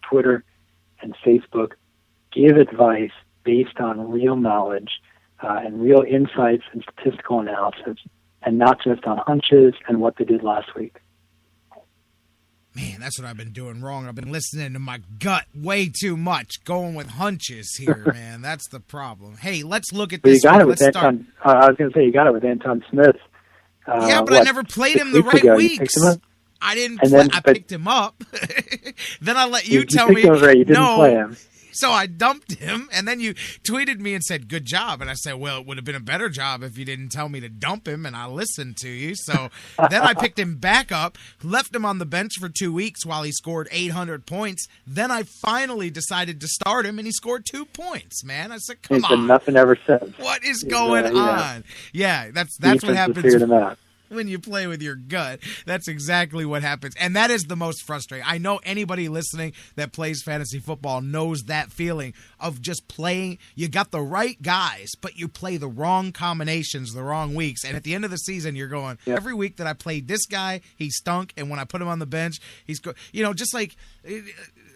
Twitter and Facebook. Give advice based on real knowledge and real insights and statistical analysis, and not just on hunches and what they did last week. Man, that's what I've been doing wrong. I've been listening to my gut way too much, going with hunches here, man. That's the problem. Hey, let's look at this. You got it with Anton. I was going to say you got it with Anton Smith. Yeah, but I never played him the right weeks. I didn't. I picked him up. Then I let you tell me you didn't play him. So I dumped him, and then you tweeted me and said, good job. And I said, well, it would have been a better job if you didn't tell me to dump him, and I listened to you. So then I picked him back up, left him on the bench for 2 weeks while he scored 800 points. Then I finally decided to start him, and he scored 2 points, man. I said, come on. Nothing ever since. What is going on? Yeah, that's what happens when you play with your gut. That's exactly what happens. And that is the most frustrating. I know anybody listening that plays fantasy football knows that feeling of just playing. You got the right guys, but you play the wrong combinations the wrong weeks. And at the end of the season, you're going, every week that I played this guy, he stunk. And when I put him on the bench, he's just like a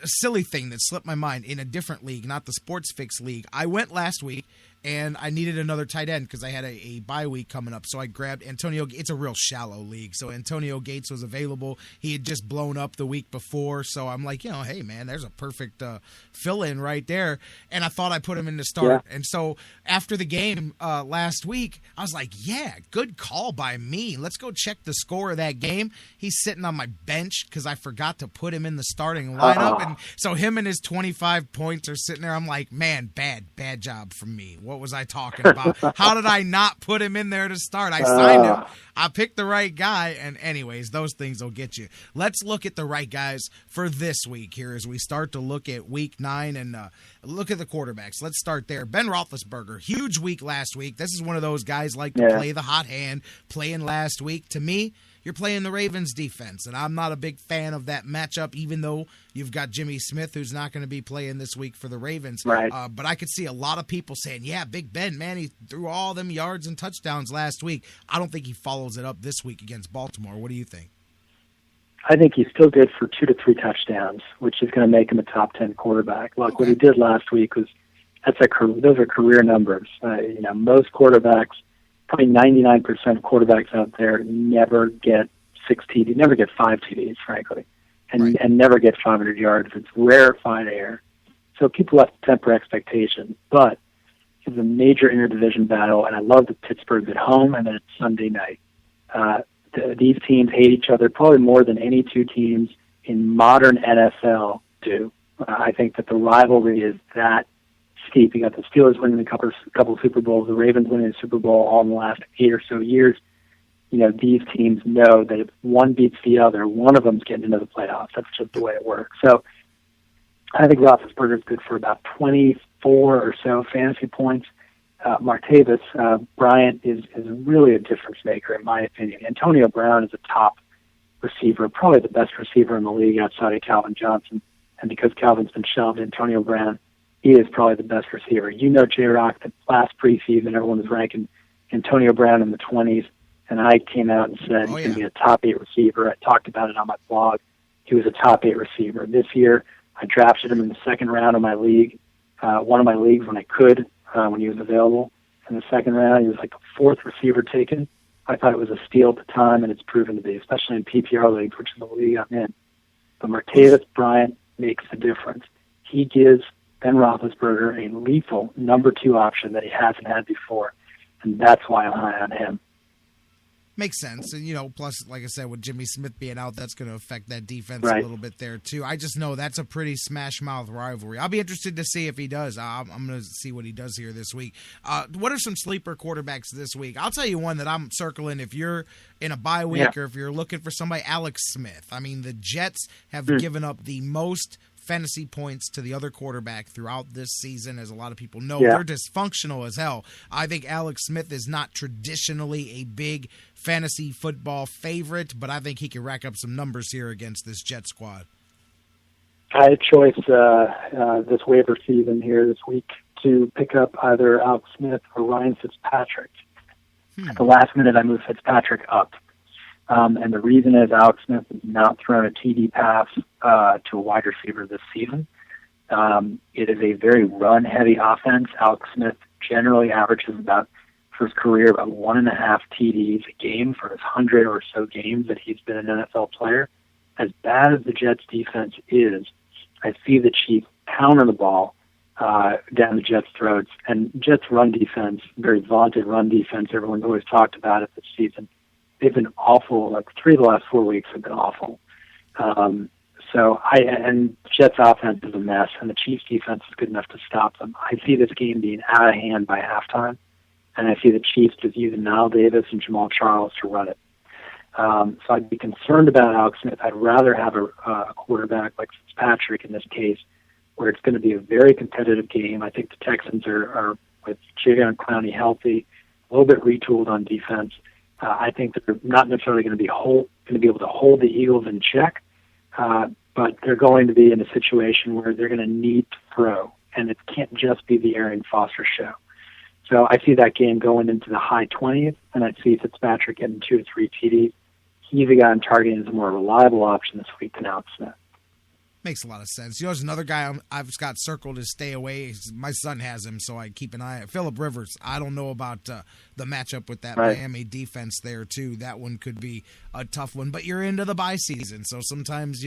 silly thing that slipped my mind in a different league, not the Sports Fix league. I went last week, and I needed another tight end because I had a bye week coming up. So I grabbed Antonio. It's a real shallow league. So Antonio Gates was available. He had just blown up the week before. So I'm like, hey, man, there's a perfect fill-in right there. And I thought I put him in the start. Yeah. And so after the game last week, I was like, yeah, good call by me. Let's go check the score of that game. He's sitting on my bench because I forgot to put him in the starting lineup. And so him and his 25 points are sitting there. I'm like, man, bad job from me. What was I talking about? How did I not put him in there to start? I signed him. I picked the right guy. And anyways, those things will get you. Let's look at the right guys for this week here as we start to look at week 9 and look at the quarterbacks. Let's start there. Ben Roethlisberger, huge week last week. This is one of those guys like to play the hot hand, playing last week. To me, you're playing the Ravens defense, and I'm not a big fan of that matchup, even though you've got Jimmy Smith, who's not going to be playing this week for the Ravens. Right. But I could see a lot of people saying, yeah, Big Ben, man, he threw all them yards and touchdowns last week. I don't think he follows it up this week against Baltimore. What do you think? I think he's still good for 2 to 3 touchdowns, which is going to make him a top 10 quarterback. Look, what he did last week was those are career numbers. Most quarterbacks, probably 99% of quarterbacks out there never get 6 TDs, never get 5 TDs, frankly, and never get 500 yards. It's rarefied air. So people have to temper expectations. But it's a major interdivision battle, and I love that Pittsburgh's at home and then it's Sunday night. These teams hate each other probably more than any two teams in modern NFL do. I think that the rivalry is that steep. You got the Steelers winning a couple Super Bowls, the Ravens winning a Super Bowl all in the last 8 or so years. These teams know that if one beats the other, one of them's getting into the playoffs. That's just the way it works. So I think Roethlisberger is good for about 24 or so fantasy points. Martavis Bryant is really a difference maker, in my opinion. Antonio Brown is a top receiver, probably the best receiver in the league outside of Calvin Johnson. And because Calvin's been shelved, Antonio Brown, he is probably the best receiver. J-Rock, that last preseason, everyone was ranking Antonio Brown in the 20s, and I came out and said he's going to be a top 8 receiver. I talked about it on my blog. He was a top 8 receiver. This year, I drafted him in the second round of my league, one of my leagues when I could, when he was available. In the second round, he was like the 4th receiver taken. I thought it was a steal at the time, and it's proven to be, especially in PPR leagues, which is the league I'm in. But Martavis Bryant makes the difference. He gives Ben Roethlisberger a lethal number 2 option that he hasn't had before, and that's why I'm high on him. Makes sense. And, plus, like I said, with Jimmy Smith being out, that's going to affect that defense a little bit there, too. I just know that's a pretty smash-mouth rivalry. I'll be interested to see if he does. I'm going to see what he does here this week. What are some sleeper quarterbacks this week? I'll tell you one that I'm circling if you're in a bye week or if you're looking for somebody, Alex Smith. I mean, the Jets have given up the most fantasy points to the other quarterback throughout this season. As a lot of people know, they're dysfunctional as hell. I think Alex Smith is not traditionally a big fantasy football favorite, but I think he can rack up some numbers here against this Jet squad. I had a choice this waiver season here this week to pick up either Alex Smith or Ryan Fitzpatrick. At the last minute, I moved Fitzpatrick up. And the reason is Alex Smith has not thrown a TD pass to a wide receiver this season. It is a very run-heavy offense. Alex Smith generally averages for his career about 1.5 TDs a game for his 100 or so games that he's been an NFL player. As bad as the Jets' defense is, I see the Chiefs pounding the ball down the Jets' throats. And Jets' run defense, very vaunted run defense, everyone's always talked about it this season. They've been awful. Like 3 of the last 4 weeks have been awful. And Jets' offense is a mess, and the Chiefs' defense is good enough to stop them. I see this game being out of hand by halftime, and I see the Chiefs just using Knile Davis and Jamal Charles to run it. So I'd be concerned about Alex Smith. I'd rather have a quarterback like Fitzpatrick in this case, where it's going to be a very competitive game. I think the Texans are with Jadeveon Clowney healthy, a little bit retooled on defense. I think that they're not necessarily going to be able to hold the Eagles in check, but they're going to be in a situation where they're going to need to throw, and it can't just be the Arian Foster show. So I see that game going into the high 20s, and I see Fitzpatrick getting 2 to 3 TDs. He's a guy I'm targeting as a more reliable option this week than Alex Smith. Makes a lot of sense. You know, there's another guy I've got circled to stay away. My son has him, so I keep an eye on Phillip Rivers. I don't know about the matchup with that Miami defense there, too. That one could be a tough one. But you're into the bye season, so sometimes,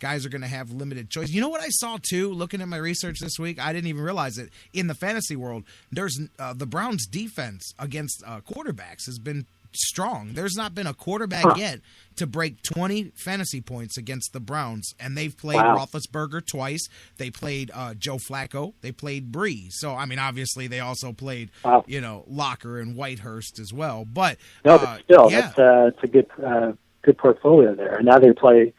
guys are going to have limited choice. You know what I saw, too, looking at my research this week? I didn't even realize it. In the fantasy world, there's the Browns' defense against quarterbacks has been strong. There's not been a quarterback yet to break 20 fantasy points against the Browns, and they've played Roethlisberger twice. They played Joe Flacco. They played Breeze. So, I mean, obviously they also played, Locker and Whitehurst as well. But still, it's a good portfolio there. And now they play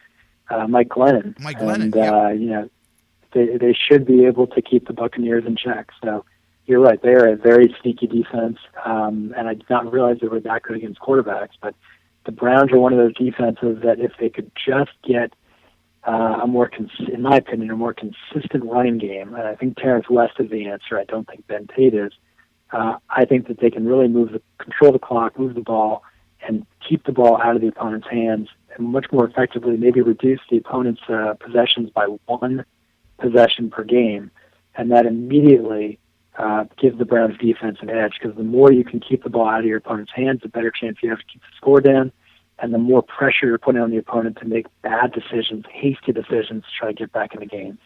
Mike Glennon. And, they should be able to keep the Buccaneers in check. So, you're right. They are a very sneaky defense, and I did not realize they were that good against quarterbacks. But the Browns are one of those defenses that if they could just get in my opinion, a more consistent running game, and I think Terrence West is the answer. I don't think Ben Tate is. I think that they can really control the clock, move the ball, and keep the ball out of the opponent's hands, and much more effectively maybe reduce the opponent's possessions by 1 possession per game, and that immediately gives the Browns defense an edge, because the more you can keep the ball out of your opponent's hands, the better chance you have to keep the score down, and the more pressure you're putting on the opponent to make bad decisions, hasty decisions to try to get back in the game.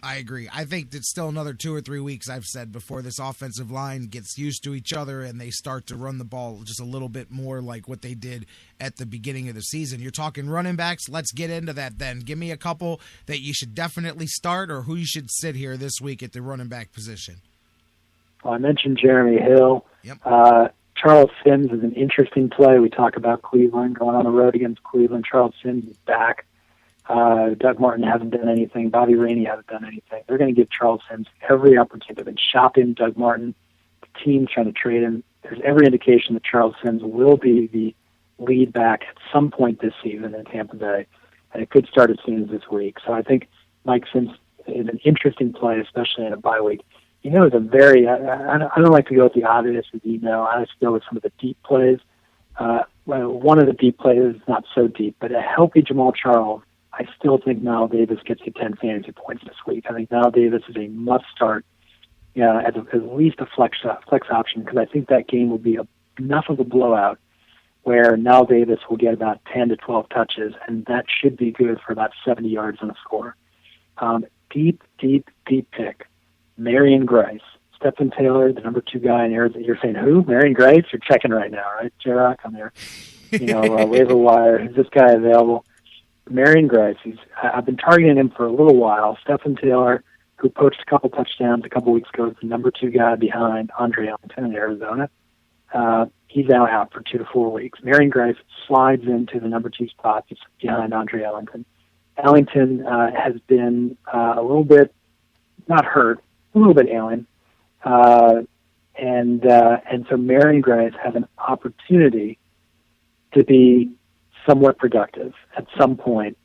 I agree. I think it's still another 2 or 3 weeks, I've said, before this offensive line gets used to each other and they start to run the ball just a little bit more like what they did at the beginning of the season. You're talking running backs. Let's get into that then. Give me a couple that you should definitely start or who you should sit here this week at the running back position. Well, I mentioned Jeremy Hill. Yep. Charles Sims is an interesting play. We talk about Cleveland going on the road against Cleveland. Charles Sims is back. Doug Martin hasn't done anything. Bobby Rainey hasn't done anything. They're going to give Charles Sims every opportunity. They've been shopping Doug Martin. The team's trying to trade him. There's every indication that Charles Sims will be the lead back at some point this season in Tampa Bay, and it could start as soon as this week. So I think Mike Sims is an interesting play, especially in a bye week. It's a very, I don't like to go with the obvious with I like to go with some of the deep plays. One of the deep plays is not so deep, but a healthy Jamal Charles, I still think Knile Davis gets you 10 fantasy points this week. I think Knile Davis is a must-start, at least a flex option, because I think that game will be enough of a blowout where Knile Davis will get about 10 to 12 touches, and that should be good for about 70 yards on a score. Deep pick. Marion Grice. Stephen Taylor, the number 2 guy in Arizona. You're saying who? Marion Grice? You're checking right now, right? J-Rock on there. Waiver wire. Is this guy available? Marion Grice. I've been targeting him for a little while. Stephen Taylor, who poached a couple touchdowns a couple weeks ago, is the number 2 guy behind Andre Ellington in Arizona. He's now out for 2 to 4 weeks. Marion Grice slides into the number 2 spot behind Andre Ellington. Ellington has been a little bit, not hurt, a little bit alien. And so Marion Grice has an opportunity to be somewhat productive at some point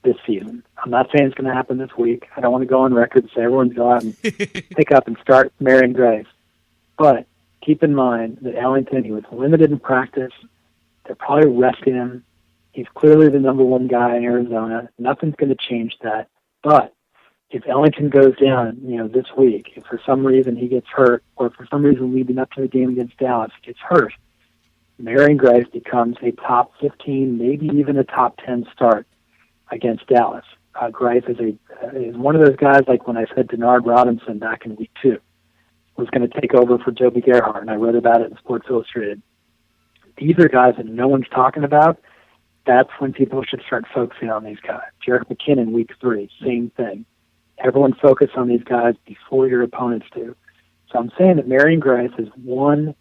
this season. I'm not saying it's going to happen this week. I don't want to go on record and say everyone's go out and pick up and start Marion Grice. But keep in mind that Ellington, he was limited in practice. They're probably resting him. He's clearly the number one guy in Arizona. Nothing's going to change that. But if Ellington goes down, this week, if for some reason he gets hurt, or for some reason leading up to the game against Dallas gets hurt, Marion Grice becomes a top 15, maybe even a top 10 start against Dallas. Grice is one of those guys, like when I said Denard Robinson back in week 2, was going to take over for Joby Gerhardt, and I wrote about it in Sports Illustrated. These are guys that no one's talking about. That's when people should start focusing on these guys. Jerick McKinnon, week 3, same thing. Everyone focus on these guys before your opponents do. So I'm saying that Marion Grice is one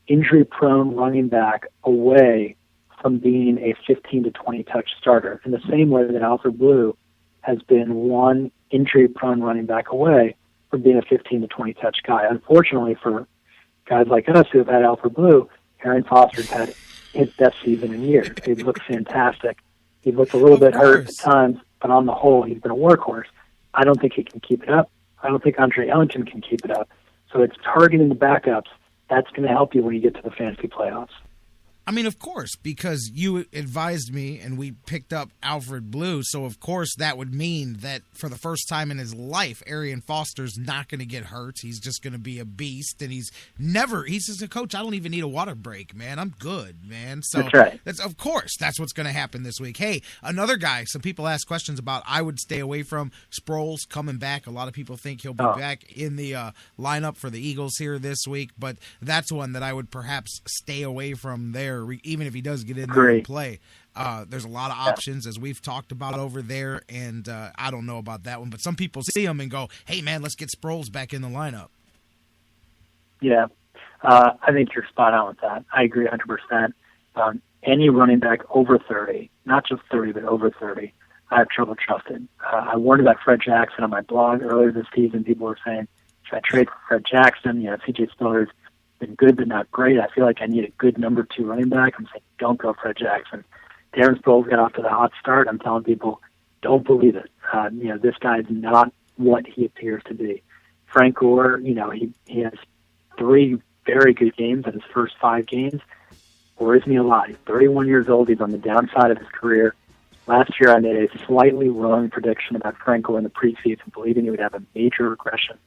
injury-prone running back away from being a 15 to 20 touch starter, in the same way that Alfred Blue has been one injury-prone running back away from being a 15 to 20 touch guy. Unfortunately for guys like us who have had Alfred Blue, Aaron Foster's had his best season in years. He looked fantastic. He looked a little bit hurt at times, but on the whole, he's been a workhorse. I don't think he can keep it up. I don't think Andre Ellington can keep it up. So it's targeting the backups. That's going to help you when you get to the fantasy playoffs. I mean, of course, because you advised me and we picked up Alfred Blue, so of course that would mean that for the first time in his life, Arian Foster's not going to get hurt. He's just going to be a beast, and he's just a coach, I don't even need a water break, man. I'm good, man. So that's right. Of course, that's what's going to happen this week. Hey, another guy some people ask questions about I would stay away from, Sproles coming back. A lot of people think he'll be back in the lineup for the Eagles here this week, but that's one that I would perhaps stay away from there. Even if he does get in there and play. There's a lot of options, as we've talked about over there, and I don't know about that one. But some people see him and go, hey, man, let's get Sproles back in the lineup. Yeah, I think you're spot on with that. I agree 100%. Any running back over 30, not just 30, but over 30, I have trouble trusting. I warned about Fred Jackson on my blog earlier this season. People were saying, should I trade for Fred Jackson? C.J. Spiller's been good but not great. I feel like I need a good number 2 running back. I'm saying don't go Fred Jackson. Darren Sproles got off to the hot start. I'm telling people don't believe it. This guy's not what he appears to be. Frank Gore, he has 3 very good games in his first 5 games. Worries me a lot. He's 31 years old. He's on the downside of his career. Last year I made a slightly wrong prediction about Frank Gore in the preseason, believing he would have a major regression.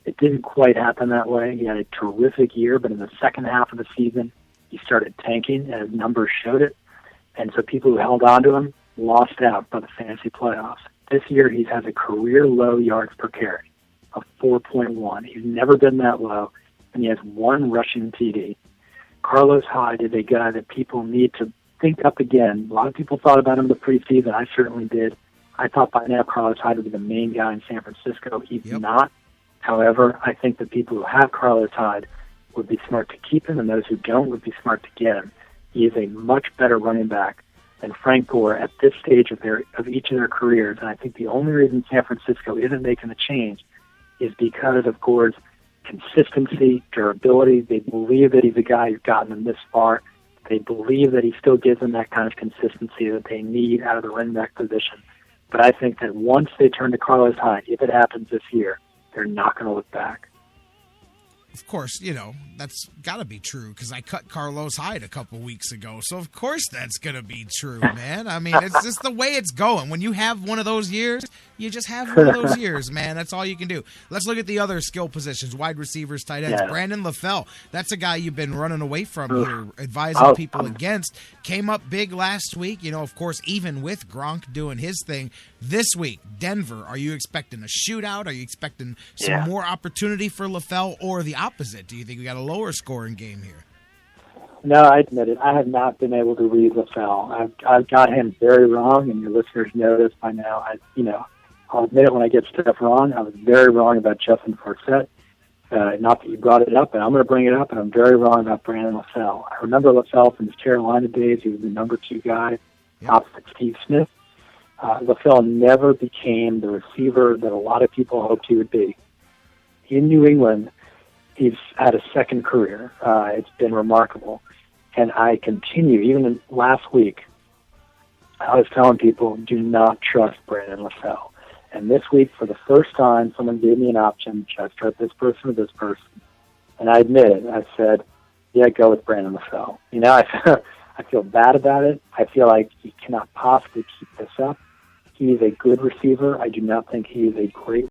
It didn't quite happen that way. He had a terrific year, but in the second half of the season, he started tanking, and his numbers showed it. And so people who held on to him lost out by the fantasy playoffs. This year, he has a career-low yards per carry of 4.1. He's never been that low, and he has 1 rushing TD. Carlos Hyde is a guy that people need to think up again. A lot of people thought about him in the preseason. I certainly did. I thought by now Carlos Hyde would be the main guy in San Francisco. He's not. However, I think the people who have Carlos Hyde would be smart to keep him, and those who don't would be smart to get him. He is a much better running back than Frank Gore at this stage of each of their careers. And I think the only reason San Francisco isn't making the change is because of Gore's consistency, durability. They believe that he's a guy who's gotten them this far. They believe that he still gives them that kind of consistency that they need out of the running back position. But I think that once they turn to Carlos Hyde, if it happens this year, they're not going to look back. Of course, that's got to be true because I cut Carlos Hyde a couple weeks ago. So, of course, that's going to be true, man. I mean, it's just the way it's going. When you have one of those years, you just have one of those years, man. That's all you can do. Let's look at the other skill positions, wide receivers, tight ends. Yeah. Brandon LaFell, that's a guy you've been running away from here, advising people against. Came up big last week, of course, even with Gronk doing his thing. This week, Denver, are you expecting a shootout? Are you expecting some more opportunity for LaFell, or the opposite? Do you think we got a lower scoring game here? No, I admit it. I have not been able to read LaFell. I've got him very wrong, and your listeners know this by now. I'll admit it when I get stuff wrong. I was very wrong about Justin Forsett. Not that you brought it up, and I'm going to bring it up, and I'm very wrong about Brandon LaFell. I remember LaFell from his Carolina days. He was the number 2 guy, opposite Steve Smith. LaFell never became the receiver that a lot of people hoped he would be. In New England, he's had a second career. It's been remarkable. And I continue, even last week, I was telling people, do not trust Brandon LaFell. And this week, for the first time, someone gave me an option, should I start this person or this person? And I admit it. I said, yeah, go with Brandon LaFell. I feel bad about it. I feel like he cannot possibly keep this up. He is a good receiver. I do not think he is a great